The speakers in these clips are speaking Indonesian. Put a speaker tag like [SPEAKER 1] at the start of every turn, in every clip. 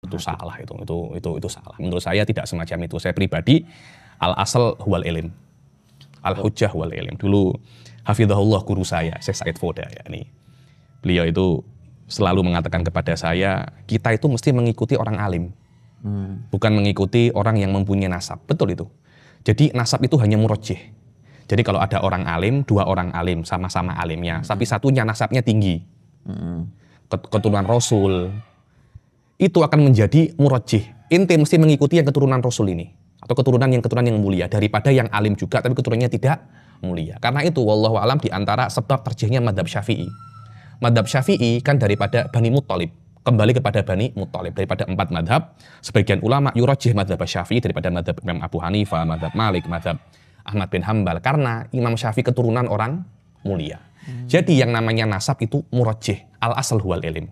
[SPEAKER 1] Itu salah itu salah. Menurut saya tidak semacam itu. Saya pribadi al-asal huwal ilm. Al-hujjah huwal ilm. Dulu hafizahullah guru saya, Syekh Said Foda ya ini. Beliau itu selalu mengatakan kepada saya, kita itu mesti mengikuti orang alim. Bukan mengikuti orang yang mempunyai nasab. Betul itu. Jadi nasab itu hanya murajjih. Jadi kalau ada orang alim, dua orang alim sama-sama alimnya, tapi satunya nasabnya tinggi. Keturunan Rasul itu akan menjadi murajjih. Inti mesti mengikuti yang keturunan Rasul ini atau keturunan yang mulia daripada yang alim juga tapi keturunannya tidak mulia. Karena itu wallahu alam di antara sebab terjadinya madzhab Syafi'i. Madzhab Syafi'i kan daripada Bani Muthalib, kembali kepada Bani Muthalib daripada 4 madzhab. Sebagian ulama yurajjih madzhab Syafi'i daripada madzhab Imam Abu Hanifah, madzhab Malik, madzhab Ahmad bin Hambal karena Imam Syafi'i keturunan orang mulia. Jadi yang namanya nasab itu murajjih, al-asal huwal ilm.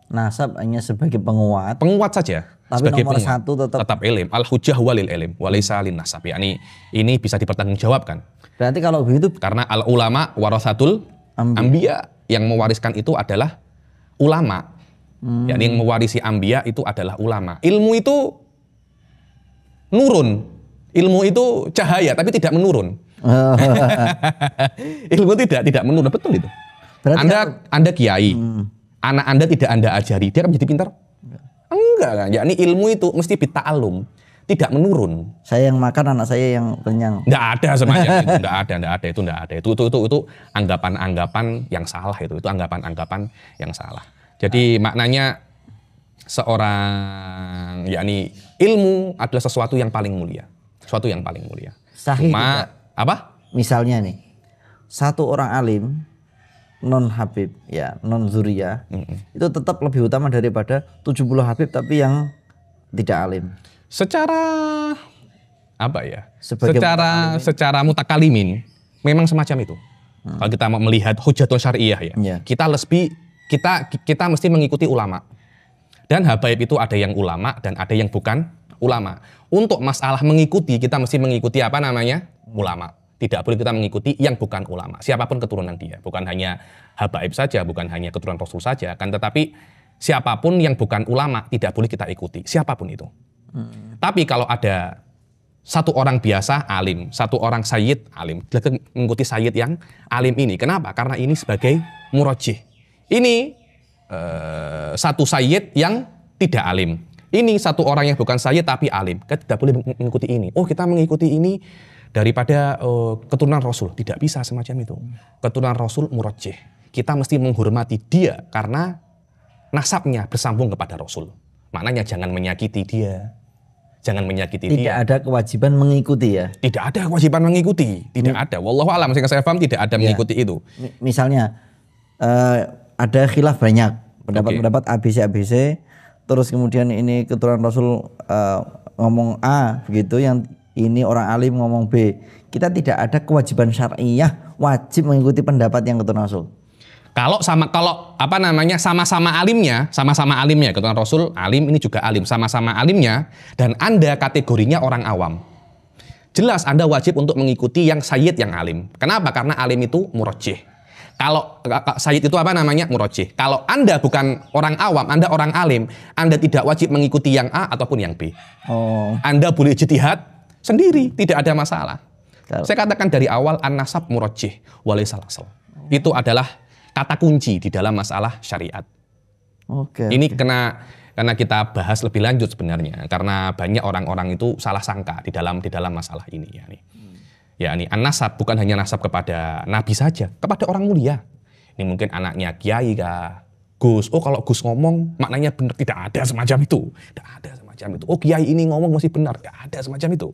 [SPEAKER 2] Nasab hanya sebagai penguat.
[SPEAKER 1] Penguat saja.
[SPEAKER 2] Tapi
[SPEAKER 1] sebagai
[SPEAKER 2] nomor
[SPEAKER 1] penguat,
[SPEAKER 2] 1 tetap
[SPEAKER 1] ilm. Al-hujjah walil ilm, walaysa lin nasab. Yani ini bisa dipertanggungjawabkan.
[SPEAKER 2] Berarti kalau begitu
[SPEAKER 1] karena al-ulama warasatul anbiya, yang mewariskan itu adalah ulama. Yani yang mewarisi anbiya itu adalah ulama. Ilmu itu nurun. Ilmu itu cahaya tapi tidak menurun. Ilmu tidak menurun, betul itu. Berarti anda kiai, anak Anda tidak Anda ajari, dia akan menjadi pintar? Enggak kan? Yakni ilmu itu mesti bita'allum, tidak menurun.
[SPEAKER 2] Saya yang makan, anak saya yang kenyang.
[SPEAKER 1] Enggak ada semacam itu, enggak ada. Itu anggapan-anggapan yang salah itu anggapan-anggapan yang salah. Jadi maknanya seorang yakni ilmu adalah sesuatu yang paling mulia. Sesuatu yang paling mulia.
[SPEAKER 2] Sahih
[SPEAKER 1] Cuma
[SPEAKER 2] tidak?
[SPEAKER 1] Apa?
[SPEAKER 2] Misalnya nih, satu orang alim non habib ya, non zuriyah, itu tetap lebih utama daripada 70 habib tapi yang tidak alim.
[SPEAKER 1] Secara apa ya? Secara mutakalimin memang semacam itu. Kalau kita mau melihat hujjatun syariah ya. Kita mesti mengikuti ulama. Dan habaib itu ada yang ulama dan ada yang bukan ulama. Untuk masalah mengikuti, kita mesti mengikuti apa namanya? Ulama. Tidak boleh kita mengikuti yang bukan ulama. Siapapun keturunan dia. Bukan hanya habaib saja, bukan hanya keturunan Rasul saja. Kan tetapi siapapun yang bukan ulama tidak boleh kita ikuti. Siapapun itu. Tapi kalau ada satu orang biasa alim, satu orang sayyid alim, kita mengikuti sayyid yang alim ini. Kenapa? Karena ini sebagai murajjih. Ini satu sayyid yang tidak alim. Ini satu orang yang bukan sayyid tapi alim. Kita tidak boleh mengikuti ini. Oh, kita mengikuti ini daripada keturunan Rasul. Tidak bisa semacam itu. Keturunan Rasul murajjih. Kita mesti menghormati dia karena nasabnya bersambung kepada Rasul. Maknanya jangan menyakiti dia. Jangan menyakiti dia.
[SPEAKER 2] Tidak ada kewajiban mengikuti ya?
[SPEAKER 1] Tidak ada kewajiban mengikuti. Tidak ada. Wallahu a'lam, sehingga saya paham tidak ada mengikuti itu.
[SPEAKER 2] Misalnya ada khilaf banyak. Pendapat-pendapat ABC. Terus kemudian ini keturunan Rasul ngomong A begitu, yang ini orang alim ngomong B. Kita tidak ada kewajiban syariah wajib mengikuti pendapat yang keturunan Rasul.
[SPEAKER 1] Kalau sama-sama alimnya, keturunan Rasul alim, ini juga alim, sama-sama alimnya, dan Anda kategorinya orang awam. Jelas Anda wajib untuk mengikuti yang sayyid yang alim. Kenapa? Karena alim itu murajjih. Kalau sayyid itu murajjih. Kalau Anda bukan orang awam, Anda orang alim, Anda tidak wajib mengikuti yang A ataupun yang B. Anda boleh ijtihad sendiri, tidak ada masalah. Saya katakan dari awal an-nasab murajjih walaysal asal. Itu adalah kata kunci di dalam masalah syariat. Ini karena kita bahas lebih lanjut sebenarnya, karena banyak orang-orang itu salah sangka di dalam masalah ini ya nih. Ya ini an-nasab bukan hanya nasab kepada nabi saja, kepada orang mulia. Ini mungkin anaknya kiai kah, Gus. Oh kalau Gus ngomong maknanya benar, tidak ada semacam itu. Tidak ada semacam itu. Oh kiai ini ngomong masih benar, tidak ada semacam itu.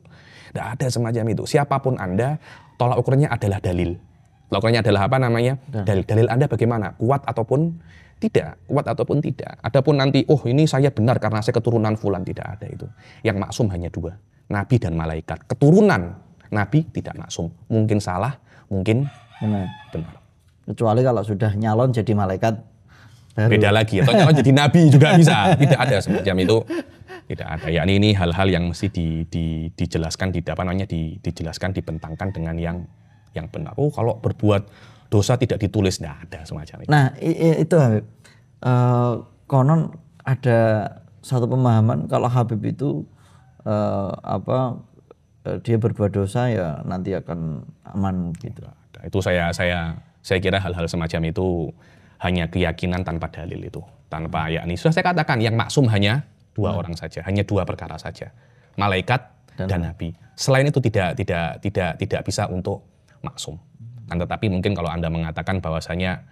[SPEAKER 1] Tidak ada semacam itu. Siapapun Anda, tolak ukurnya adalah dalil. Tolak ukurnya adalah apa namanya? Dalil. Dalil Anda bagaimana? Kuat ataupun tidak? Kuat ataupun tidak? Adapun nanti, oh ini saya benar karena saya keturunan fulan, tidak ada itu. Yang maksum hanya 2, nabi dan malaikat. Keturunan nabi tidak maksum. Mungkin salah, mungkin benar.
[SPEAKER 2] Kecuali kalau sudah nyalon jadi malaikat baru.
[SPEAKER 1] Beda lagi. Atau nyalon jadi nabi juga bisa. Tidak ada semacam itu. Tidak ada. Ya ini hal-hal yang mesti dijelaskan, dijelaskan, dibentangkan dengan yang benar. Oh kalau berbuat dosa tidak ditulis, tidak ada semacam itu.
[SPEAKER 2] Nah itu Habib, konon ada satu pemahaman kalau Habib itu dia berbuat dosa ya nanti akan aman gitu.
[SPEAKER 1] Itu saya kira hal-hal semacam itu hanya keyakinan tanpa dalil itu, tanpa yakni sudah saya katakan yang maksum hanya dua orang saja, hanya dua perkara saja, malaikat dan nabi. Selain itu tidak bisa untuk maksum. Kan tetapi mungkin kalau Anda mengatakan bahwasanya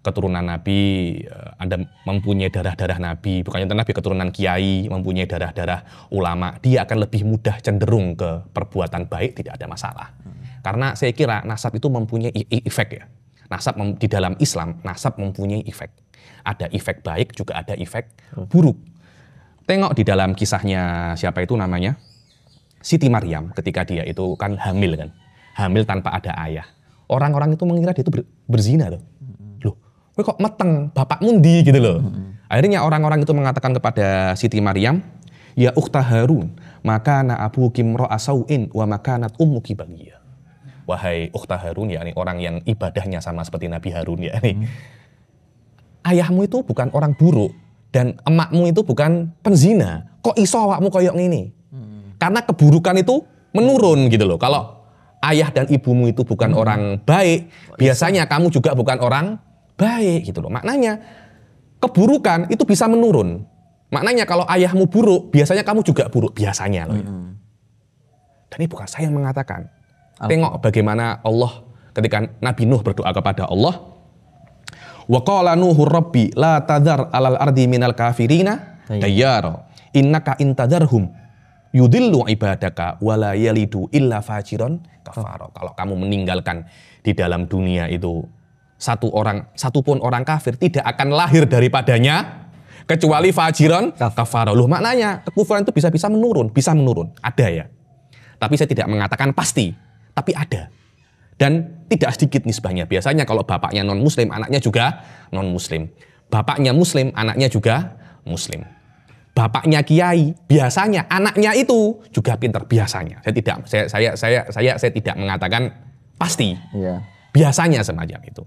[SPEAKER 1] keturunan nabi, Anda mempunyai darah-darah nabi, bukannya nabi, keturunan kiai, mempunyai darah-darah ulama, dia akan lebih mudah cenderung ke perbuatan baik, tidak ada masalah. Karena saya kira nasab itu mempunyai efek ya. Nasab di dalam Islam, nasab mempunyai efek. Ada efek baik, juga ada efek buruk. Tengok di dalam kisahnya siapa itu namanya? Siti Maryam ketika dia itu kan hamil kan. Hamil tanpa ada ayah. Orang-orang itu mengira dia itu berzina loh. Loh, kowe kok meteng, bapakmu ndi gitu loh. Akhirnya orang-orang itu mengatakan kepada Siti Maryam, ya ukhta Harun, maka na abuki mra'a sau'in wa makanat ummuki baghiyah. Wahai ukhta Harun, yakni orang yang ibadahnya sama seperti Nabi Harun yakni. Ayahmu itu bukan orang buruk dan emakmu itu bukan penzina. Kok iso awakmu koyok ngene? Karena keburukan itu menurun gitu loh. Kalau ayah dan ibumu itu bukan orang baik, biasanya kamu juga bukan orang baik gitu loh. Maknanya keburukan itu bisa menurun. Maknanya kalau ayahmu buruk, biasanya kamu juga buruk biasanya loh. Dan ini bukan saya yang mengatakan. Tengok bagaimana Allah ketika Nabi Nuh berdoa kepada Allah. Wa qala Nuhur rabbi la tadhar alal ardi minal kafirina dayyara innaka intadarhum yudillu ibadaka wala yalidu illa fajiron kafaro. Kalau kamu meninggalkan di dalam dunia itu satupun orang kafir, tidak akan lahir daripadanya kecuali fajiron kafaro. Loh, maknanya kekufuran itu bisa menurun, ada ya. Tapi saya tidak mengatakan pasti, tapi ada. Dan tidak sedikit nisbahnya. Biasanya kalau bapaknya non muslim, anaknya juga non muslim. Bapaknya muslim, anaknya juga muslim. Bapaknya kiai, biasanya anaknya itu juga pintar biasanya. Saya tidak mengatakan pasti. Biasanya semacam itu.